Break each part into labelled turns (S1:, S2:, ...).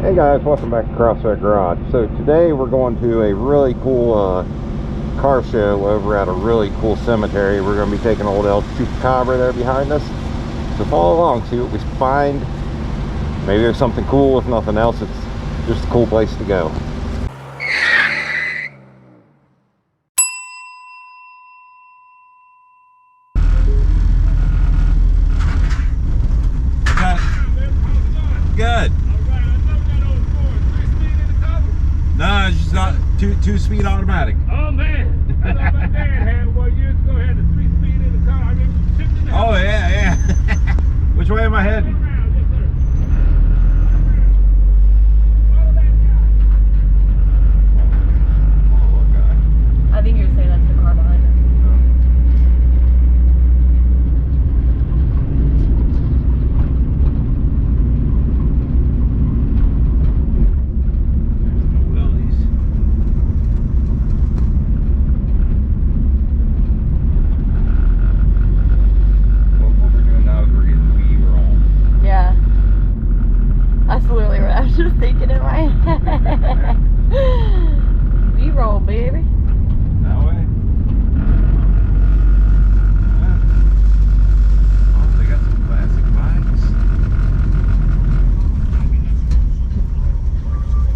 S1: Hey guys, welcome back to CrossFit Garage. So today we're going to a really cool car show over at a really cool cemetery. We're going to be taking old El Chupacabra there behind us. So follow along, see what we find. Maybe there's something cool. If nothing else, it's just a cool place to go.
S2: Good. No, it's just not two-speed automatic.
S3: Oh man, I thought my dad had one years ago. Had a 3-speed in the car. I remember shifting it.
S2: Oh yeah. Which way am I heading?
S4: I think you're saying that's the car behind us. That's literally what I was just thinking in my head. We roll, baby.
S2: That way? Yeah. Oh, they got some classic bikes.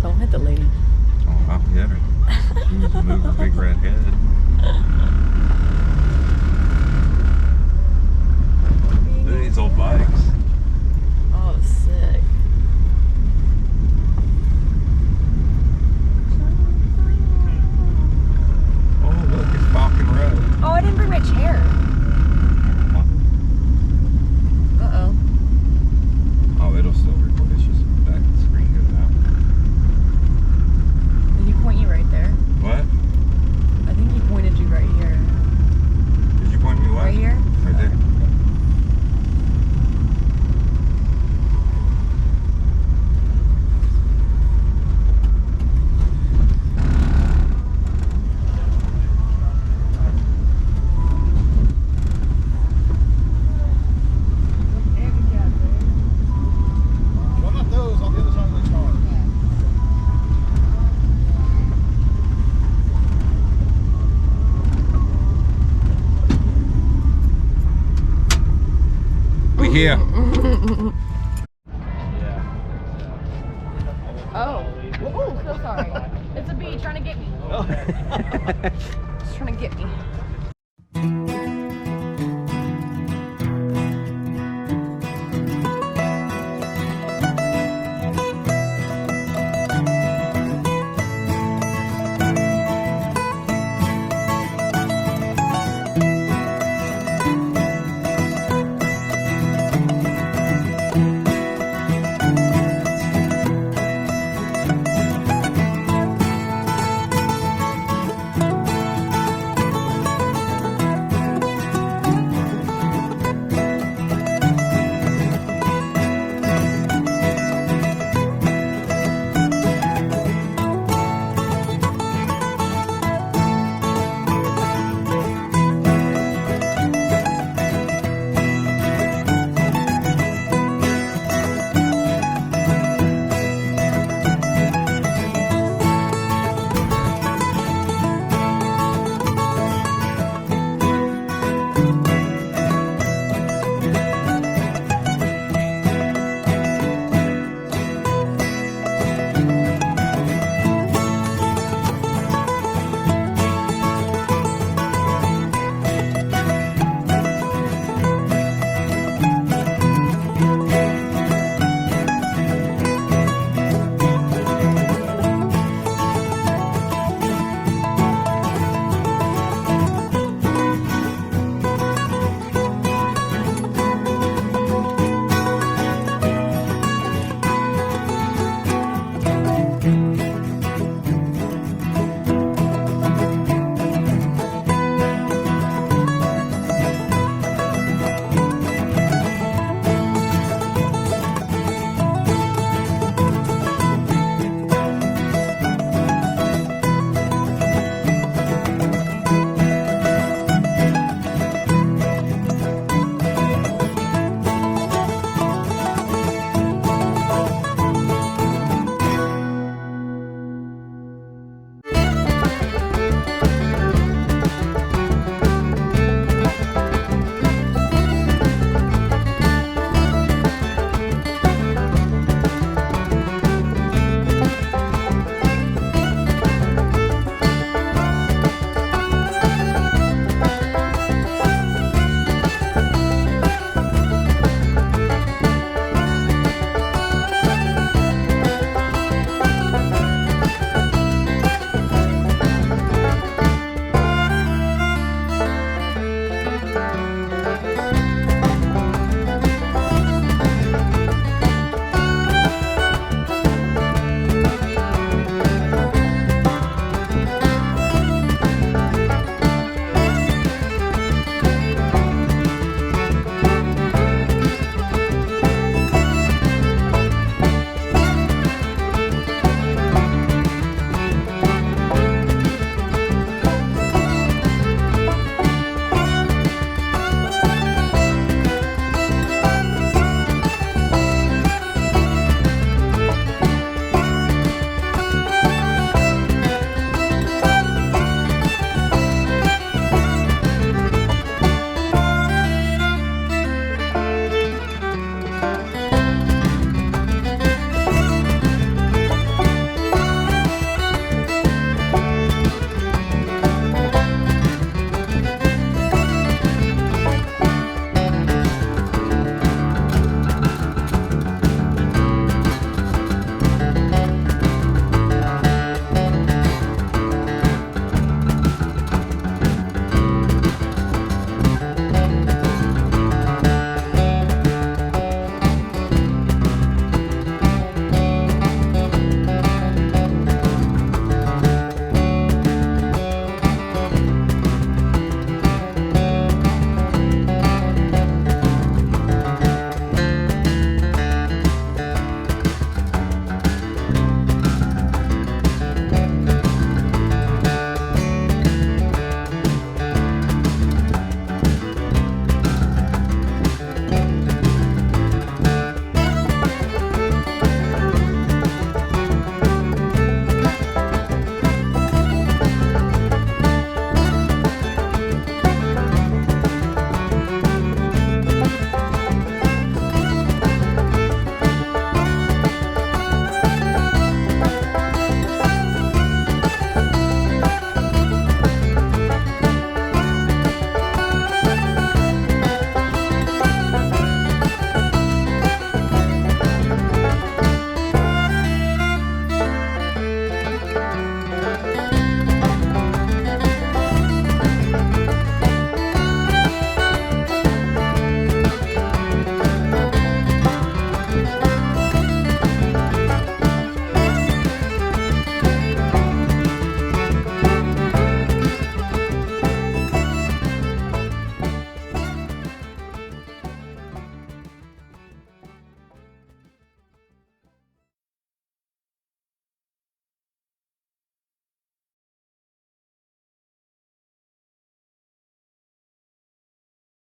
S4: Don't hit the lady.
S2: Oh, I'll hit her. She needs to move her big red head. Look at these old bikes.
S4: Oh, sick. Oh, I didn't bring my chair. Uh-oh.
S2: Oh, it'll still record. It's just back the screen goes out.
S4: Did he point you right there?
S2: What?
S4: I think he pointed you right here.
S2: Did you point me what?
S4: Right here?
S2: Right there. Here.
S4: Oh. Oh, so sorry. It's a bee trying to get me. It's trying to get me.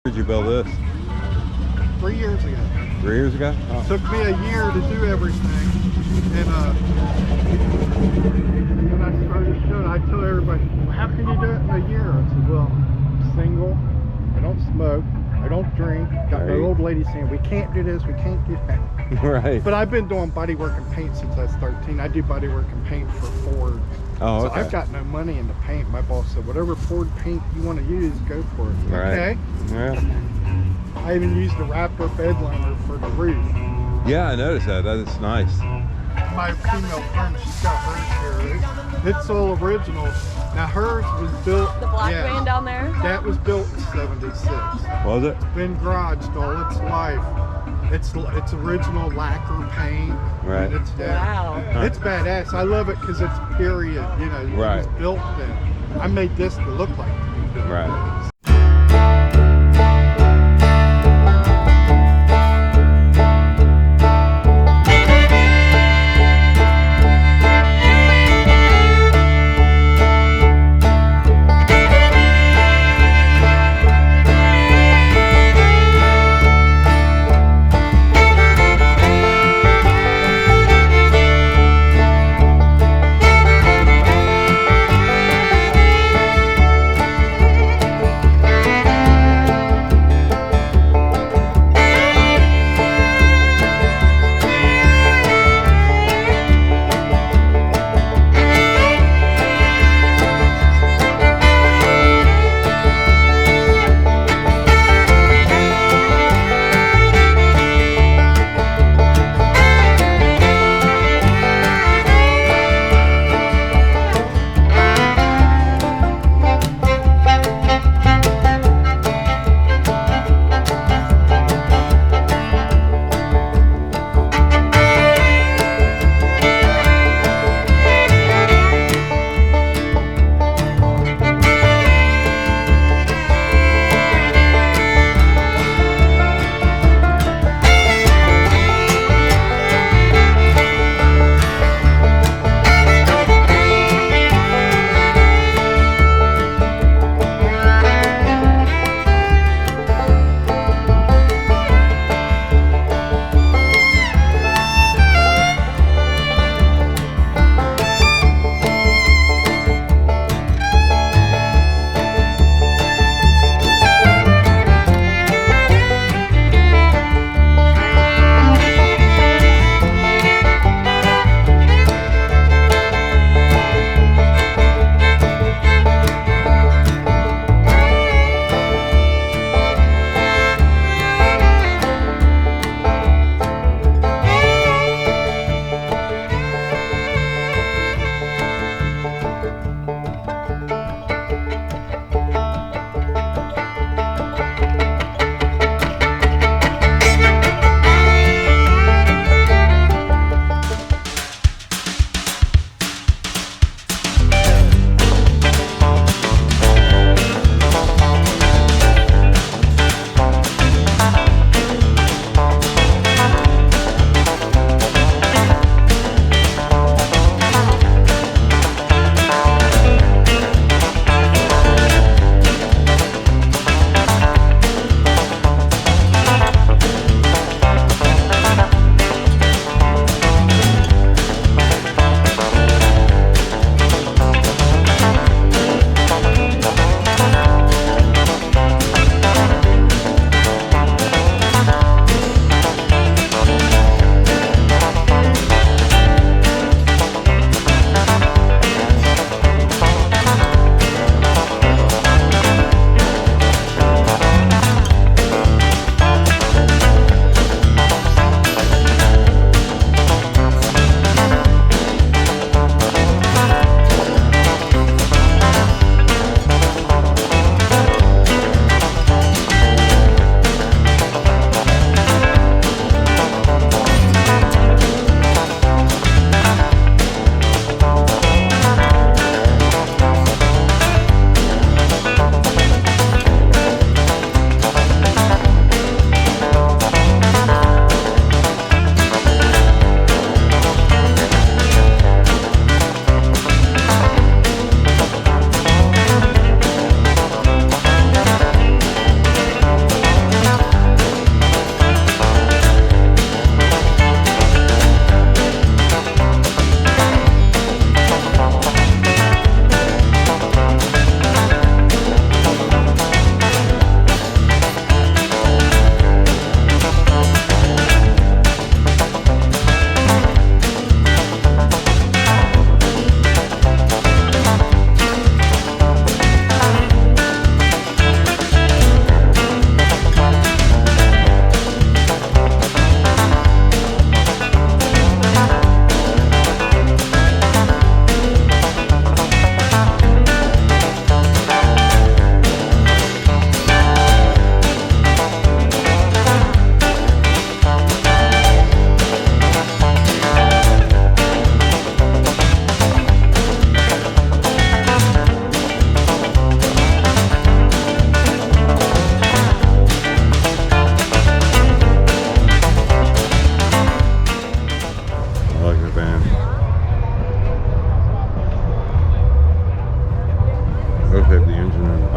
S1: Did you build this?
S5: 3 years ago.
S1: 3 years ago? Oh.
S5: Took me a year to do everything. And when I started showing, I told everybody, well, how can you do it in a year? I said, well, I'm single, I don't smoke, I don't drink. Got my old lady saying, we can't do this, we can't do that.
S1: Right.
S5: But I've been doing body work and paint since I was 13. I do body work and paint for Ford.
S1: Oh,
S5: so
S1: okay.
S5: I've got no money in the paint. My boss said, whatever Ford paint you want to use, go for it.
S1: Right.
S5: Okay.
S1: Yeah.
S5: I even used the Raptor bed liner for the roof.
S1: Yeah, I noticed that. That is nice.
S5: My female friend, she's got hers here. It's all original. Now hers was built.
S4: The black van down there?
S5: That was built in '76.
S1: Was it?
S5: Been garaged all its life. It's original lacquer paint.
S1: Right.
S5: And it's
S4: Wow.
S5: It's badass. I love it because it's period. You know, it
S1: Right.
S5: was built then. I made this to look like it was built.
S1: Right.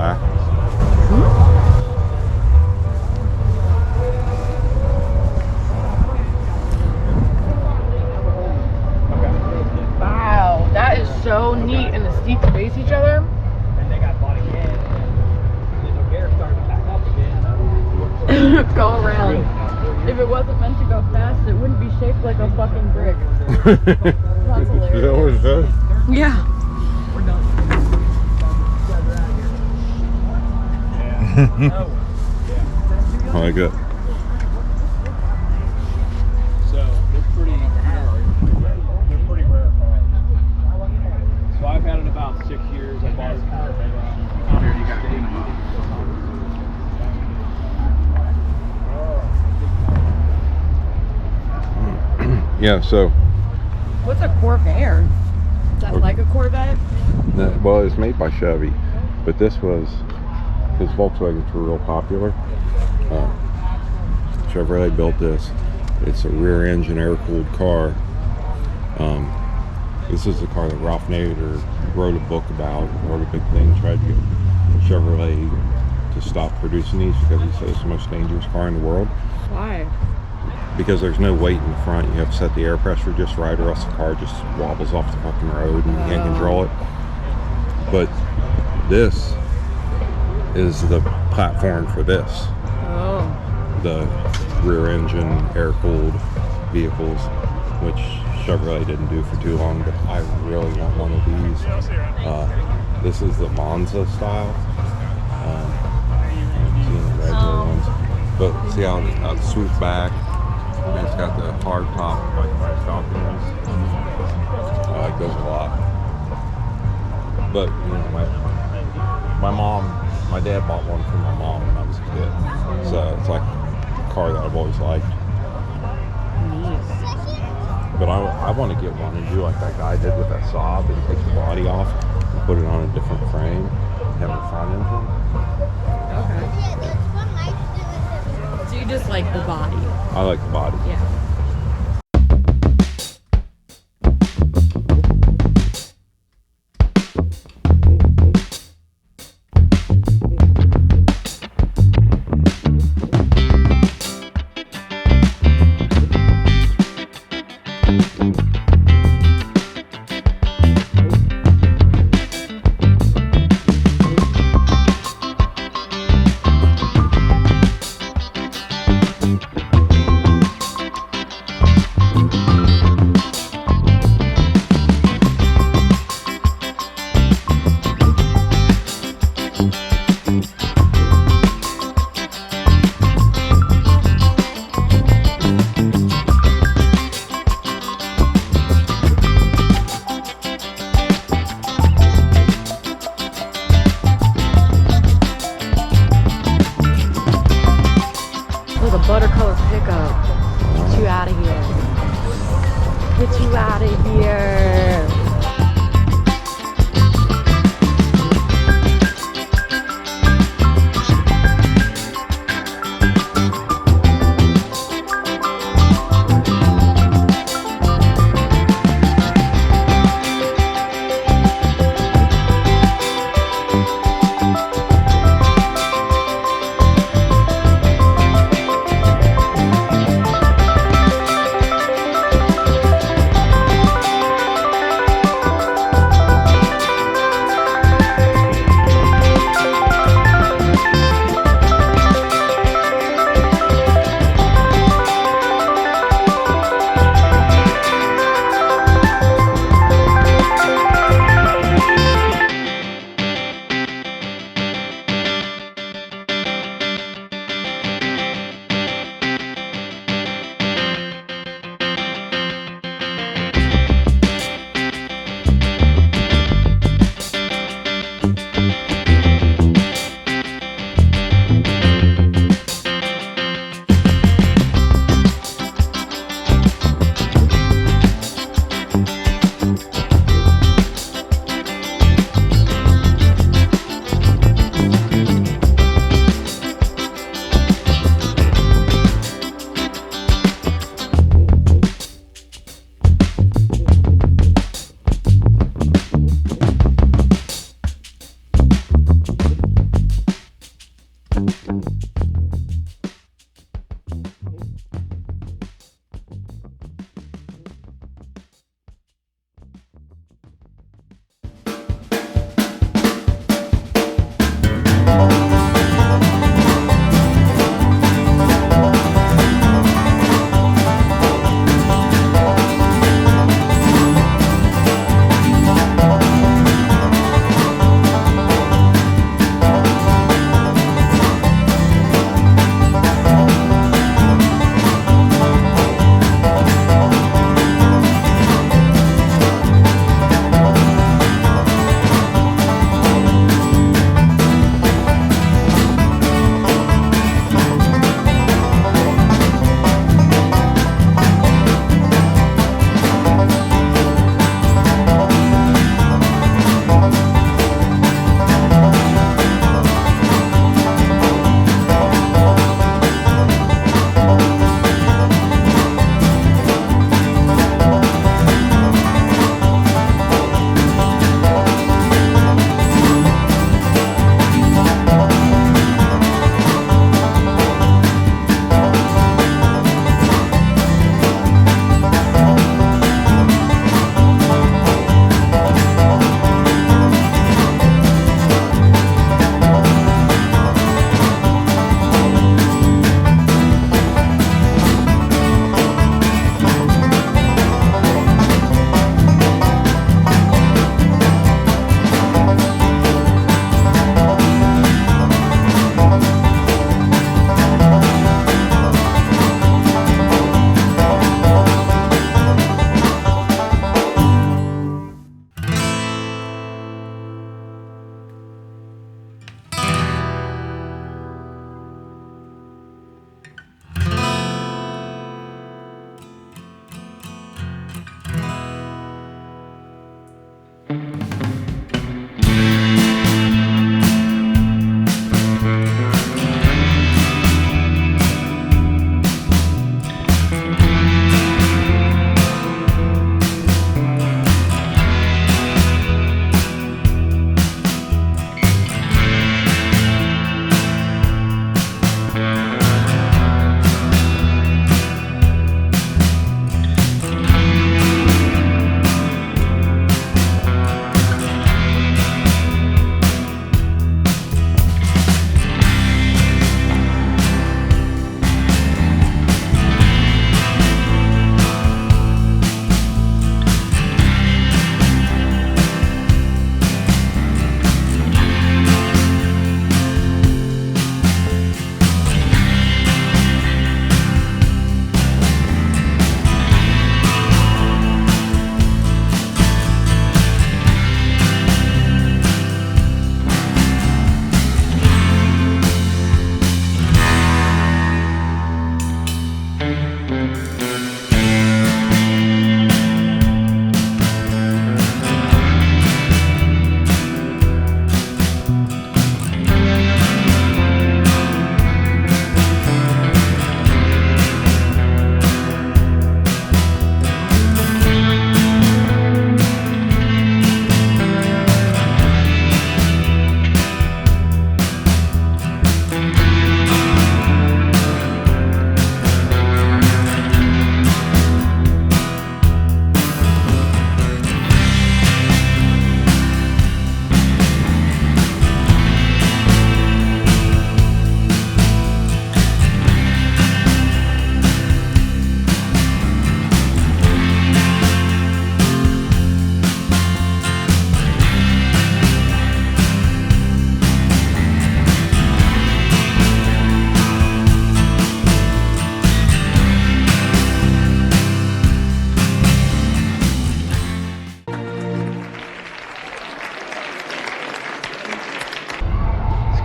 S1: back.
S4: Wow, that is so neat, and the seats face each other.
S6: And they got body kit. And the gear started to back up again.
S4: Go around. If it wasn't meant to go fast, it wouldn't be shaped like a fucking brick. That's hilarious.
S1: Is that what it says?
S4: Yeah.
S6: We're done.
S1: I like it.
S6: So they're pretty rare cars. So I've had it about 6 years. I bought it. Here you got
S1: Yeah, so
S4: What's a Corvair? Is that like a Corvette?
S1: well, it's made by Chevy, but this was because Volkswagens were real popular. Chevrolet built this. It's a rear engine air cooled car. This is the car that Ralph Nader wrote a book about, wrote a big thing, tried to get Chevrolet to stop producing these because he said it's the most dangerous car in the world.
S4: Why?
S1: Because there's no weight in the front. You have to set the air pressure just right, or else the car just wobbles off the fucking road and you can't control it. But this is the platform for this.
S4: Oh.
S1: The rear engine air cooled vehicles, which Chevrolet didn't do for too long, but I really want one of these. This is the Monza style. Seeing the regular ones. But see how it's swooped back? And it's got the hard top like my Falcon is. I like those a lot. But you know, my dad bought one for my mom when I was a kid. So it's like a car that I've always liked. But I want to get one and do like that guy did with that Saab and take the body off and put it on a different frame and have a front engine.
S4: Okay. So you just like the body?
S1: I like the body.
S4: Yeah. Buttercolor pickup. Get you out of here. Get you out of here.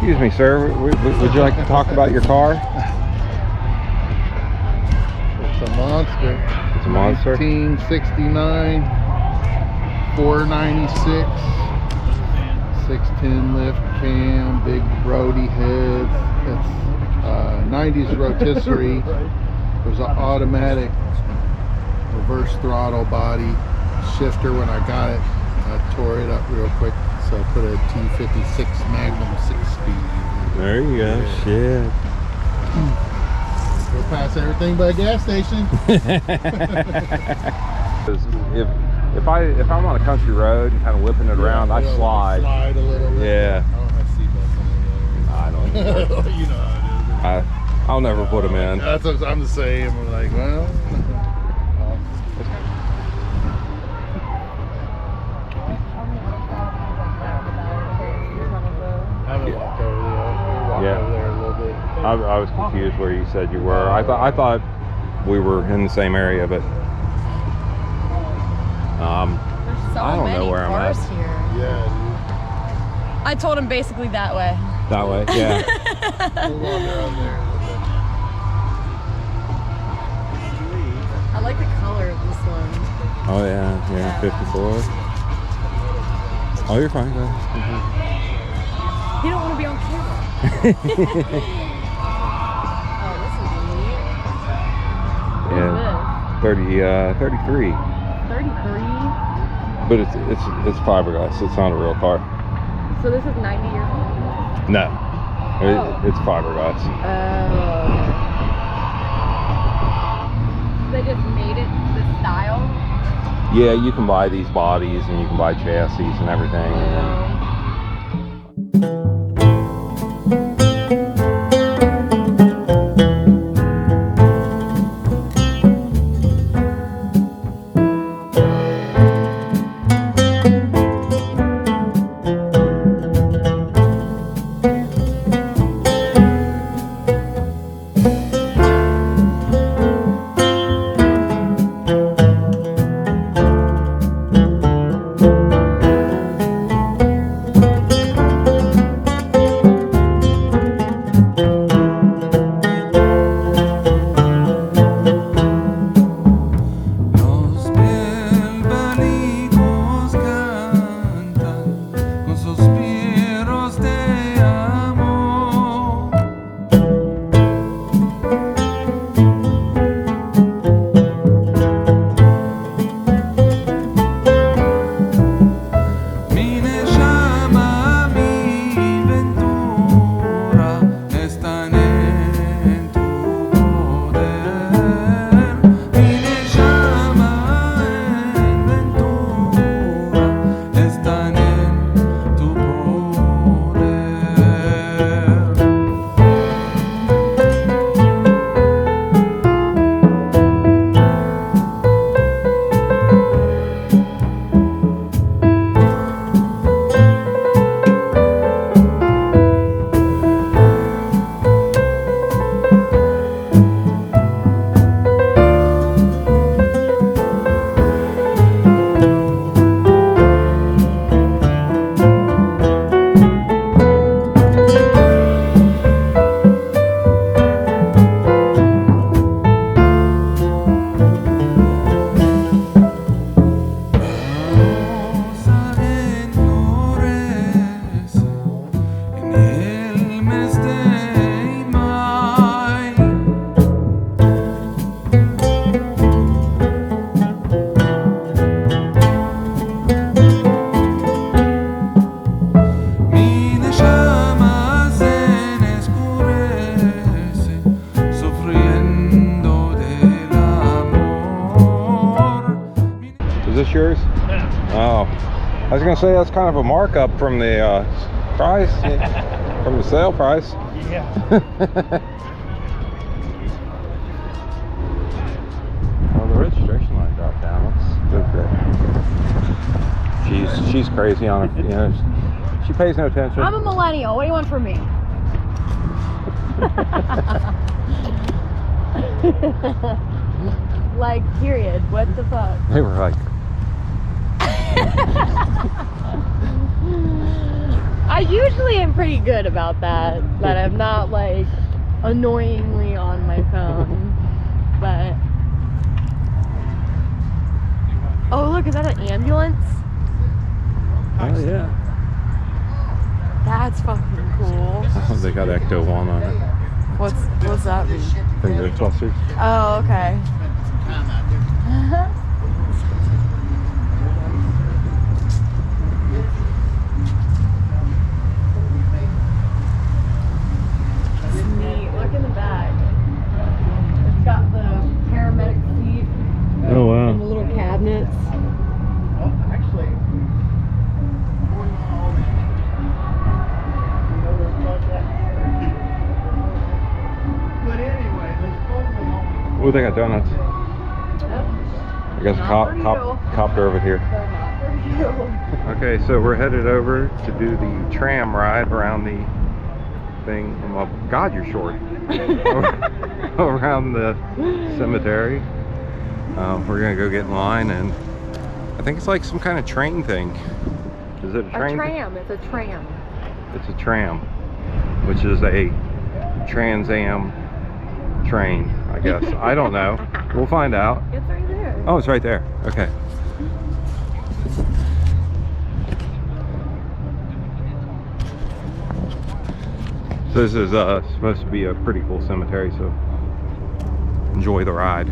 S1: Excuse me, sir. Would you like to talk about your car?
S5: It's a monster.
S1: It's a monster.
S5: 1969, 496, 610 lift cam, big Brody head. It's 90s rotisserie. There's an automatic reverse throttle body shifter. When I got it, I tore it up real quick, so I put a T56 Magnum 6-speed.
S1: There you go. Shit.
S5: Go past everything but a gas station.
S1: if I'm on a country road and kind of whipping it around, I slide.
S5: Slide a little bit.
S1: Yeah.
S5: I don't have seatbelts on
S1: I don't.
S5: the other. You know how it is.
S1: I'll never put them in.
S5: That's what I'm the same. I'm like, well. I haven't walked over there. Walked
S1: Yeah.
S5: over there a little bit.
S1: I was confused where you said you were. I thought we were in the same area, but
S4: There's so
S1: I don't
S4: many
S1: know where I'm
S4: cars
S1: at.
S4: here.
S5: Yeah,
S4: I told him basically that way.
S1: that way. Yeah.
S5: dude. We'll wander out there a little bit.
S4: I like the color of this one.
S1: Oh yeah. 54. Oh, you're fine. Go ahead.
S4: You don't want to be on camera. Oh, this is neat. What is
S1: Yeah. 33.
S4: this? 33?
S1: But it's fiberglass. It's not a real car.
S4: So this is 90 years old?
S1: No.
S4: Oh.
S1: It's fiberglass.
S4: Oh. They just made it the style?
S1: Yeah, you can buy these bodies and you can buy chassis and everything. And then, this yours?
S6: Yeah.
S1: Oh, I was gonna say that's kind of a markup from the price, from the sale price.
S6: Yeah.
S1: Oh, the registration line dropped down. That's good. She's crazy on it. You know, she pays no attention.
S4: I'm a millennial. What do you want from me? Like, period. What the fuck?
S1: They were like,
S4: I I usually am pretty good about that. That I'm not like annoyingly on my phone. But oh look, is that an ambulance?
S2: Oh yeah.
S4: That's fucking cool.
S2: Oh, they got Ecto 1 on it.
S4: What's that mean?
S2: Finger clusters.
S4: Oh, okay. It's neat. Look in the back. It's got the paramedic seat
S2: Oh
S4: and the
S2: wow.
S4: little cabinets.
S2: Oh, they got donuts. I guess
S4: Not for you.
S2: copter over here.
S4: They're not for you.
S2: Okay, so we're headed over to do the tram ride around the thing. Well, God, you're short. Around the cemetery. We're gonna go get in line, and I think it's like some kind of train thing. Is it a train?
S4: A tram. It's a tram.
S2: It's a tram, which is a Trans Am train, I guess. I don't know. We'll find out.
S4: It's right there.
S2: Oh, it's right there. Okay. So this is supposed to be a pretty cool cemetery, so enjoy the ride.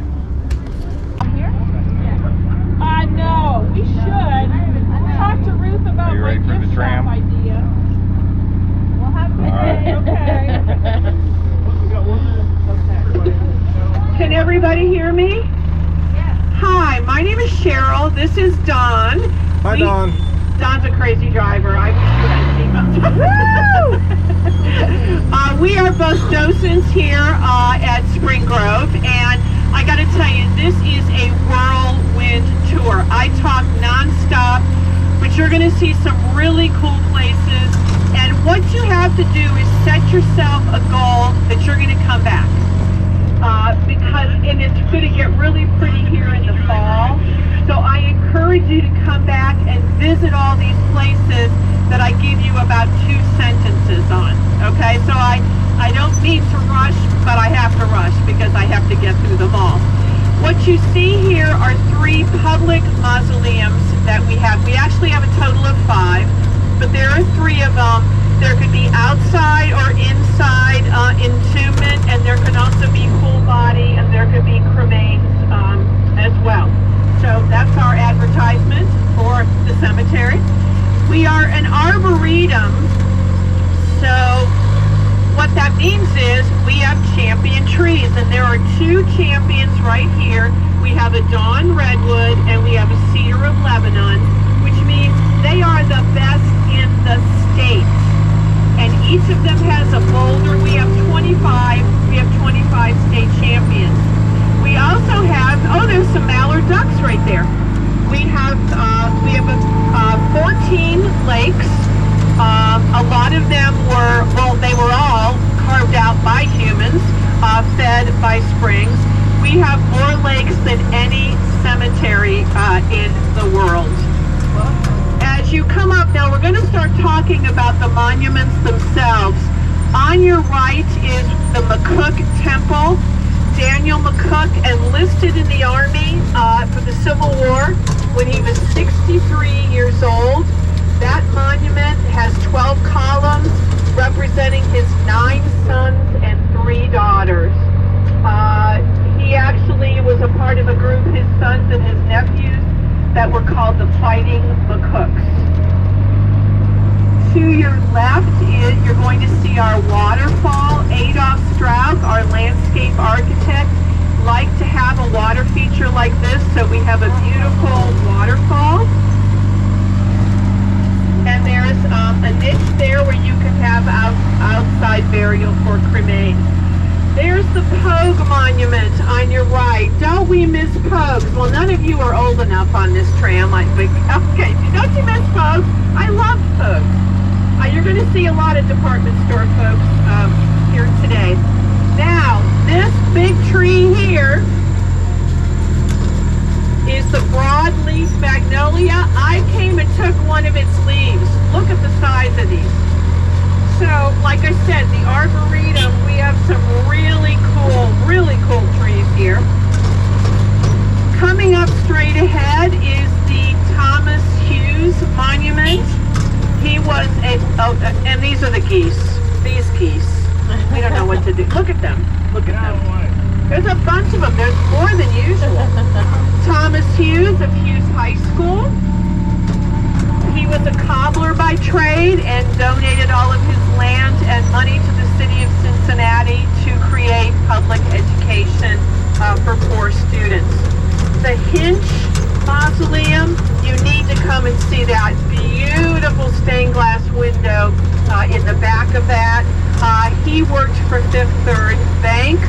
S7: No, we should. We'll talk to Ruth about
S2: Are you
S7: my
S2: ready for the
S7: gift
S2: tram?
S7: shop idea. We'll have a good day. Okay. Can everybody hear me? Yes. Hi, my name is Cheryl. This is Don.
S2: Hi, Don.
S7: Don's a crazy driver. I wish you had seatbelts. We are both docents here at Spring Grove, and I got to tell you, this is a whirlwind tour. I talk nonstop, but you're going to see some really cool places. And what you have to do is set yourself a goal that you're going to come back. And it's going to get really pretty here in the fall. So I encourage you to come back and visit all these places that I give you about 2 sentences on. Okay, so I don't mean to rush, but I have to rush because I have to get through them all. What you see here are 3 public mausoleums that we have. We actually have a total of 5, but there are 3 of them. There could be outside or inside entombment, and there can also be full body, and there could be cremains as well. So that's our advertisement for the cemetery. We are an arboretum, so what that means is we have champion trees, and there are 2 champions right here. We have a Dawn Redwood and we have a Cedar of Lebanon, which means they are the best in the state. And each of them has a boulder. We have 25 state champions. We also have, oh, there's some mallard ducks right there. We have 14 lakes. A lot of them were, well, they were all carved out by humans, fed by springs. We have more lakes than any cemetery in the world. As you come up now, we're going to start talking about the monuments themselves. On your right is the McCook Temple. Daniel McCook enlisted in the Army for the Civil War when he was 63 years old. That monument has 12 columns representing his 9 sons and 3 daughters. He actually was a part of a group, his sons and his nephews, that were called the Fighting McCooks. To your left, you're going to see our waterfall. Adolf Strauss, our landscape architect, liked to have a water feature like this, so we have a beautiful waterfall. And there's a niche there where you can have outside burial for cremains. There's the Pogue Monument on your right. Don't we miss Pogues? Well, none of you are old enough on this tram. Okay, don't you miss Pogues? I love Pogues. You're going to see a lot of department store folks here today. Now, this big tree here is the broadleaf magnolia. I came and took one of its leaves. Look at the size of these. So, like I said, the Arboretum, we have some really cool trees here. Coming up straight ahead is the Thomas Hughes Monument. He was and these are the geese. These geese. We don't know what to do. Look at them. Look at them. There's a bunch of them. There's more than usual. Thomas Hughes of Hughes High School. He was a cobbler by trade and donated all of his land and money to the city of Cincinnati to create public education for poor students. The Hinch Mausoleum, you need to come and see that beautiful stained glass window in the back of that. He worked for Fifth Third Bank.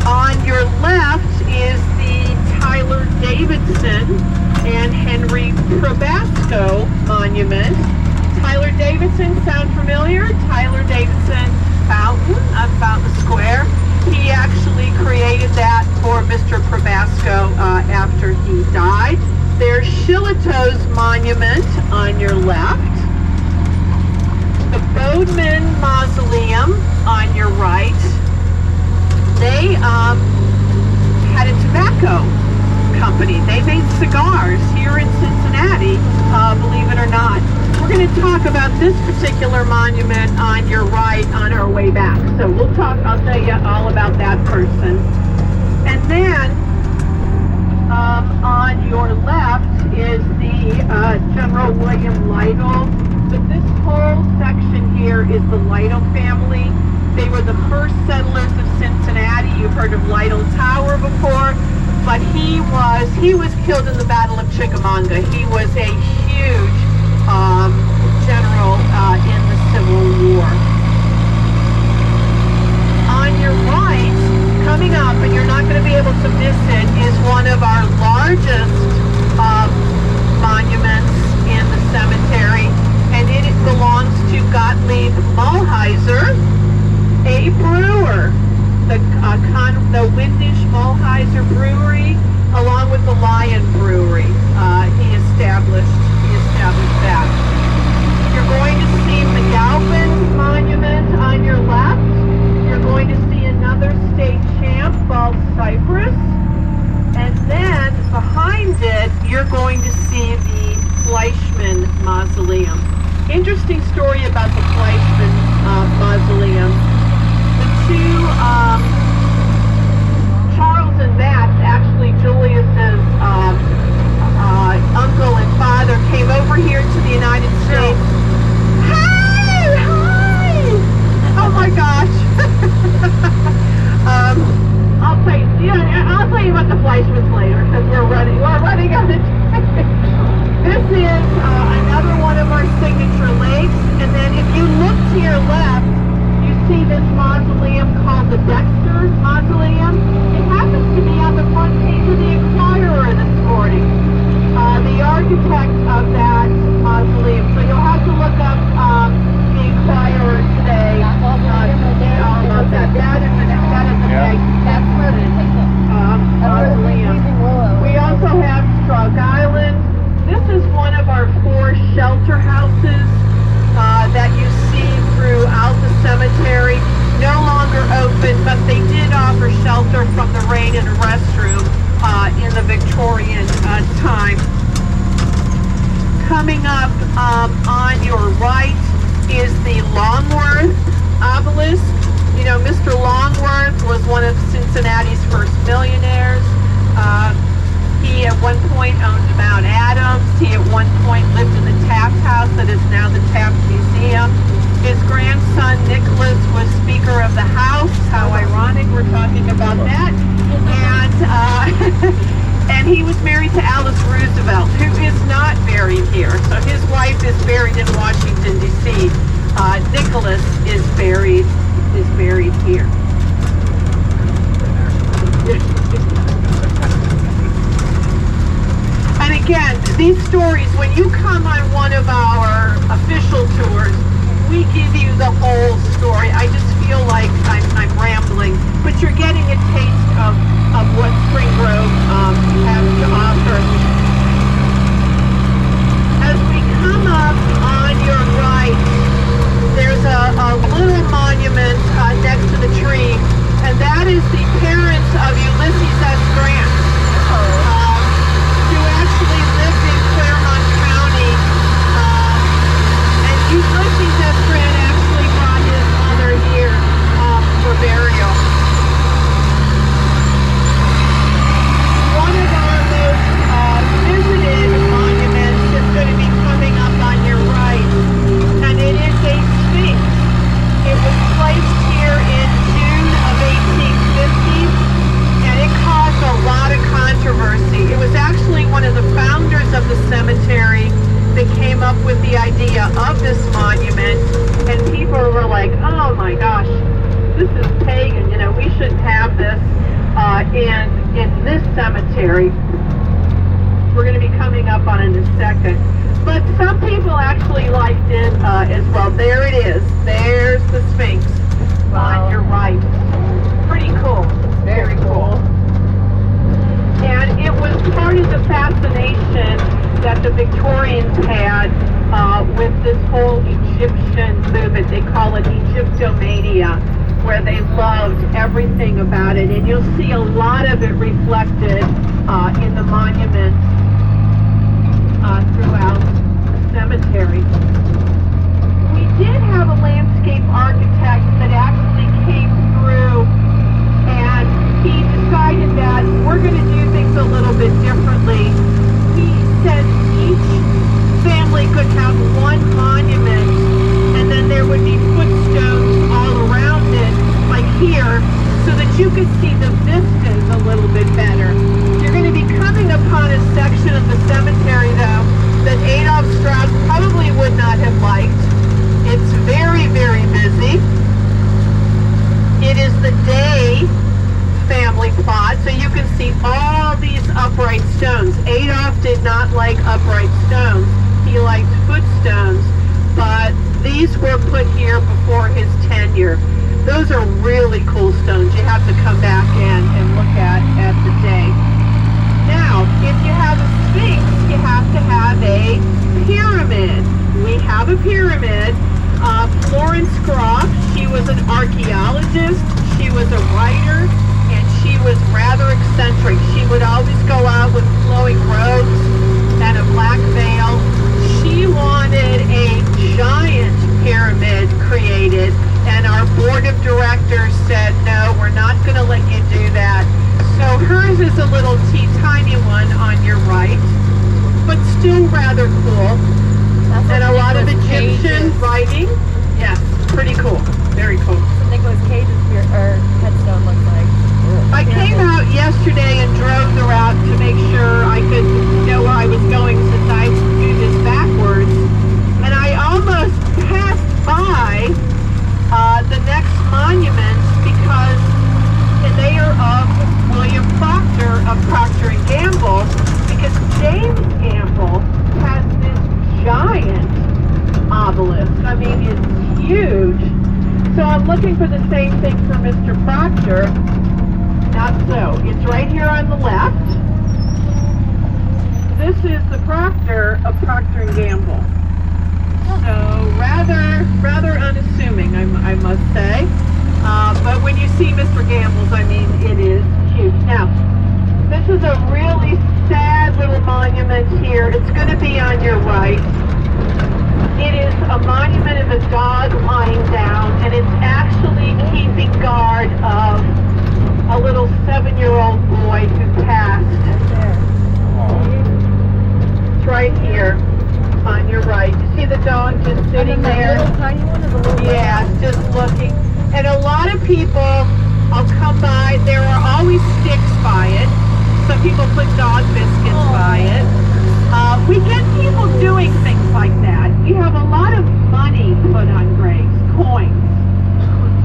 S7: On your left is the Tyler Davidson and Henry Probasco Monument. Tyler Davidson, sound familiar? Tyler Davidson Fountain of Fountain Square. He actually created that for Mr. Probasco after he died. There's Shillitoe's Monument on your left. The Bodeman Mausoleum on your right. They had a tobacco company. They made cigars here in Cincinnati, believe it or not. We're going to talk about this particular monument on your right on our way back. So I'll tell you all about that person. And then on your left is the General William Lytle. But this whole section here is the Lytle family. They were the first settlers of Cincinnati. You've heard of Lytle Tower before, but he was killed in the Battle of Chickamauga. He was a huge general in the Civil War. On your right, coming up, and you're not going to be able to miss it, is one of our largest monuments in the cemetery, and it belongs to Gottlieb Mulheiser, a brewer. The Windisch Mulheiser Brewery, along with the Lion Brewery, he established that. You're going to see McAlpin's Monument on your left. You're going to see another state champ, Bald Cypress, and then behind it, you're going to see the Fleischmann Mausoleum. Interesting story about the Fleischmann Mausoleum. The two, Charles and Max, actually Julius's uncle and father, came over here to the United States. Hi! Oh my gosh! I'll tell you about the Fleischmans later, because we're running out of time. This is another one of our signature lakes, and then if you look to your left, you see this mausoleum called the Dexter Mausoleum. It happens to be on the front page of the Inquirer this morning. The architect of that mausoleum. So you'll have to look up the Inquirer today to see all about that. That is a big mausoleum. We also have Strug Island. This is one of our 4 shelter houses that you see throughout the cemetery. No longer open, but they did offer shelter from the rain and a restroom in the Victorian time. Coming up on your right is the Longworth obelisk. You know, Mr. Longworth was one of Cincinnati's first millionaires. He at one point owned Mount Adams. He at one point lived in the Taft House that is now the Taft Museum. His grandson Nicholas was Speaker of the House. How ironic, we're talking about that. And he was married to Alice Roosevelt, who is not buried here. So his wife is buried in Washington, D.C. Nicholas is buried here. And again, these stories, when you come on one of our official tours, we give you the whole story. I just feel like I'm rambling, but you're getting a taste of what Spring Grove has to offer. As we come up on your right, there's a up with the idea of this monument, and people were like, oh my gosh, this is pagan, you know, we shouldn't have this in this cemetery. We're going to be coming up on it in a second. But some people actually liked it as well. There it is. There's the Sphinx on your right. Pretty cool. Very cool. And it was part of the fascination that the Victorians had with this whole Egyptian movement. They call it Egyptomania, where they loved everything about it. And you'll see a lot of it reflected in the monuments throughout the cemetery. We did have a landscape architect that actually came through, and he decided that we're going to do things a little bit differently. He said each family could have one monument, and then there would be footstones all around it, like here, so that you could see the vistas a little bit better. You're going to be coming upon a section of the cemetery, though, that Adolf Strauss probably would not have liked. It's very, very busy. It is the day family plot, so you can see all these upright stones. Adolf did not like upright stones. He liked footstones, but these were put here before his tenure. Those are really cool stones. You have to come back and look at the day. Now, if you have a Sphinx, you have to have a pyramid. We have a pyramid. Florence Groff, she was an archaeologist, she was a writer, and she was rather eccentric. She would always go out with flowing robes and a black veil. She wanted a giant pyramid created, and our board of directors said, no, we're not going to let you do that. So hers is a little tiny one on your right, but still rather cool. And a lot of Egyptian writing. Yes, pretty cool. Very cool.
S4: That's what Nicolas Cage's headstone looks like.
S7: I came out yesterday and drove the route to make sure I could know where I was going, since I do this backwards. And I almost passed by the next monuments, because they are of William Proctor of Procter & Gamble, because James Gamble has this giant obelisk. I mean, it's huge. So I'm looking for the same thing for Mr. Proctor. Not so. It's right here on the left. This is the Proctor of Procter & Gamble. So rather unassuming, I must say. But when you see Mr. Gamble's, I mean, it is huge. Now, this is a really sad little monument here. It's going to be on your right. It is a monument of a dog lying down, and it's actually keeping guard of a little 7-year-old boy who passed. It's right here on your right. You see the dog just sitting there?
S4: Little tiny one is a little
S7: Yeah, it's just looking. And a lot of people, I'll come by, there are always sticks by it. Some people put dog biscuits by it. We get people doing things like that. We have a lot of money put on graves, coins.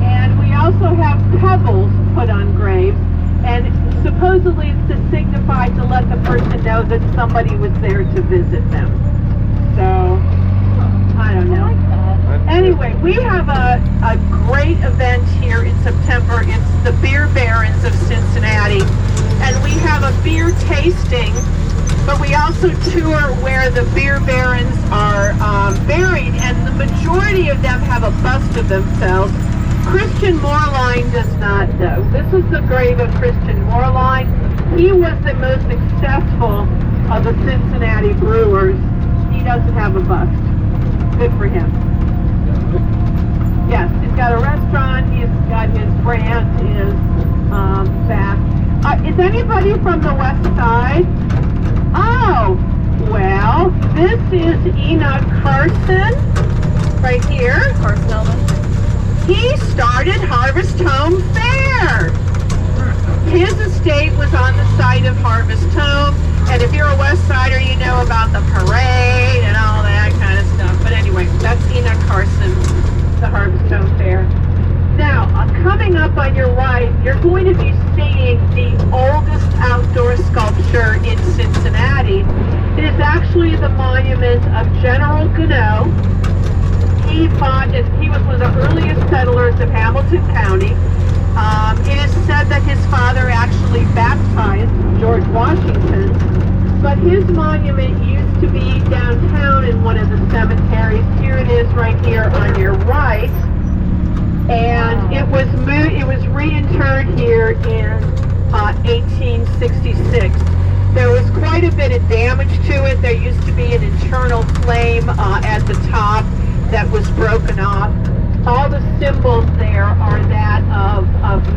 S7: And we also have pebbles put on graves. And supposedly it's to signify, to let the person know that somebody was there to visit them. So, I don't know.
S4: I like that.
S7: Anyway, we have a great event here in September. It's the Beer Barons of Cincinnati. And we have a beer tasting, but we also tour where the beer barons are buried, and the majority of them have a bust of themselves. Christian Moerlein does not, though. This is the grave of Christian Moerlein. He was the most successful of the Cincinnati brewers. He doesn't have a bust. Good for him. Yes, he's got a restaurant. He's got his brand, his back. Is anybody from the west side? Oh, well, this is Enoch Carson, right here.
S4: Carson Elman.
S7: He started Harvest Home Fair. His estate was on the site of Harvest Home, and if you're a West Sider, you know about the parade and all that kind monument of General Gannett. He was one of the earliest settlers of Hamilton County. It is said that his father actually baptized George Washington, but his monument used to be downtown in one of the cemeteries. Here it is right here on your right. And it was reinterred here in 1866. There was quite a bit of damage to it. There used to be an internal flame at the top that was broken off. All the symbols there are that of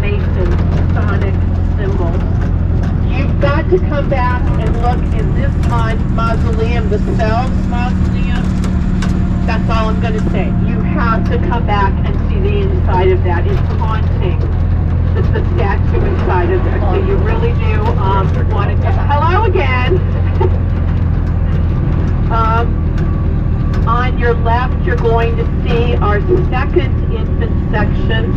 S7: Masonic symbols. You've got to come back and look in this mausoleum, the Selves Mausoleum. That's all I'm going to say. You have to come back and see the inside of that. It's haunting. The statue inside of there. So you really do want to go. Hello again. On your left, you're going to see our second infant section.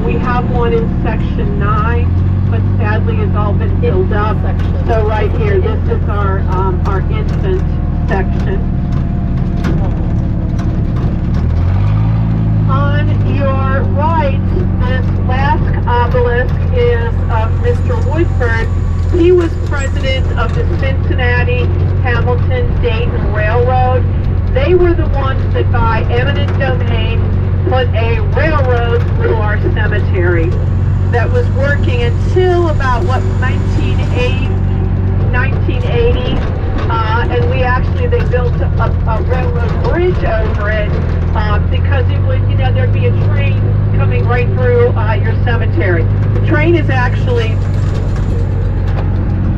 S7: We have one in section 9, but sadly it's all been filled up. So right here, this is our infant section. On your right, this last obelisk is of Mr. Woodford. He was president of the Cincinnati, Hamilton, Dayton Railroad. They were the ones that by eminent domain put a railroad through our cemetery that was working until about, 1980. And they built a railroad bridge over it because it would, there'd be a train coming right through your cemetery. The train is actually,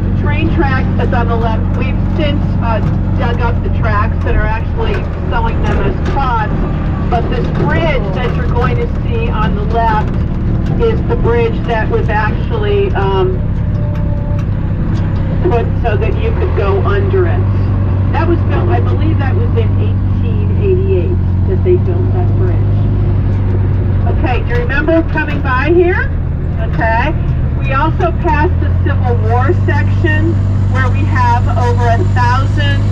S7: the train track is on the left. We've since dug up the tracks and are actually selling them as plots. But this bridge that you're going to see on the left is the bridge that was actually put so that you could go under it. That was built, I believe that was in 1888 that they built that bridge. Okay, do you remember coming by here? Okay. We also passed the Civil War section where we have over 1,000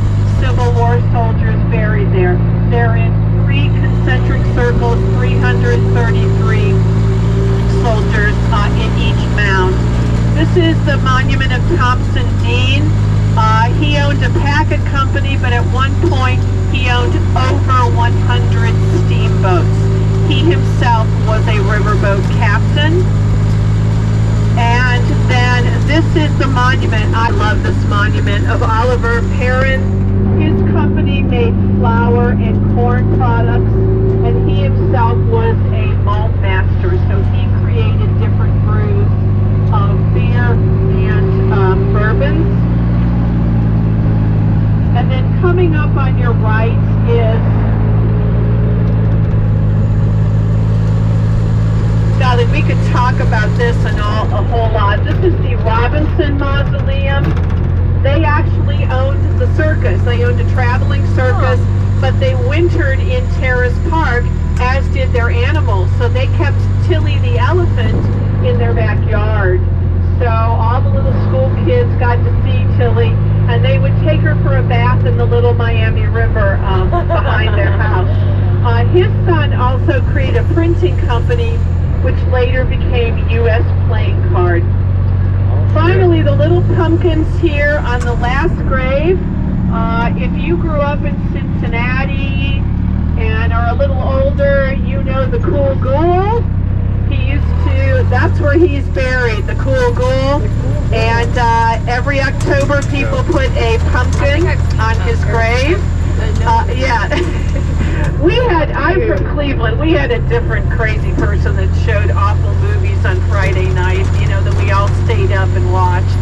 S7: Civil War soldiers buried there. They're in 3 concentric circles, 333 soldiers in each mound. This is the monument of Thompson Dean. He owned a packet company, but at one point he owned over 100 steamboats. He himself was a riverboat captain. And then this is the monument, I love this monument, of Oliver Perrin. His company made flour and corn products, and he himself was a malt master, so he created different brews of beer and bourbons. And then coming up on your right is, golly, we could talk about this and a whole lot. This is the Robinson Mausoleum. They actually owned the circus. They owned a traveling circus, but they wintered in Terrace Park, as did their animals. So they kept Tilly the elephant in their backyard. So all the little school kids got to see Tilly, and they would take her for a bath in the Little Miami River behind their house. His son also created a printing company, which later became U.S. Playing Card. Finally, the little pumpkins here on the last grave. If you grew up in Cincinnati and are a little older, you know the Cool Ghoul. That's where he's buried, the Cool Ghoul. And every October, people put a pumpkin on his grave. Yeah. I'm from Cleveland. We had a different crazy person that showed awful movies on Friday night, that we all stayed up and watched.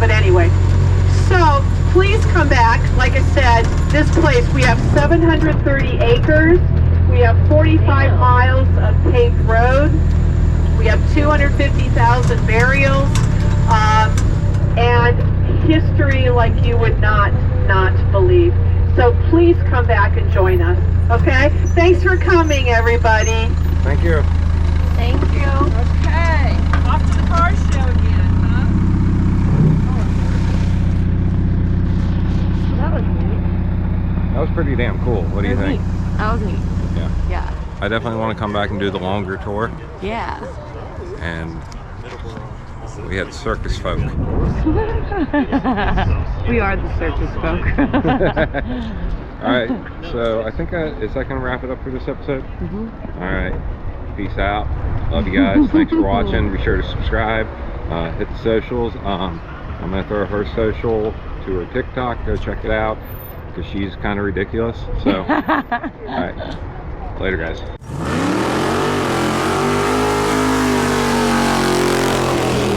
S7: But anyway, so please come back. Like I said, this place, we have 730 acres. We have 45 miles of paved road. We have 250,000 burials. And history like you would not believe. So please come back and join us, okay? Thanks for coming, everybody.
S2: Thank you.
S4: Thank you.
S7: Okay, off to the car show again, huh?
S4: That was neat.
S2: That was pretty damn cool. What do you think?
S4: That was neat.
S2: Yeah.
S4: Yeah.
S2: I definitely want to come back and do the longer tour.
S4: Yeah.
S2: And we had circus folk.
S4: We are the circus folk.
S2: All right, so I think is that gonna wrap it up for this episode? All right, peace out. Love you guys. Thanks for watching. Be sure to subscribe. Hit the socials. I'm gonna throw her social to her TikTok. Go check it out because she's kind of ridiculous. So, all right, later, guys.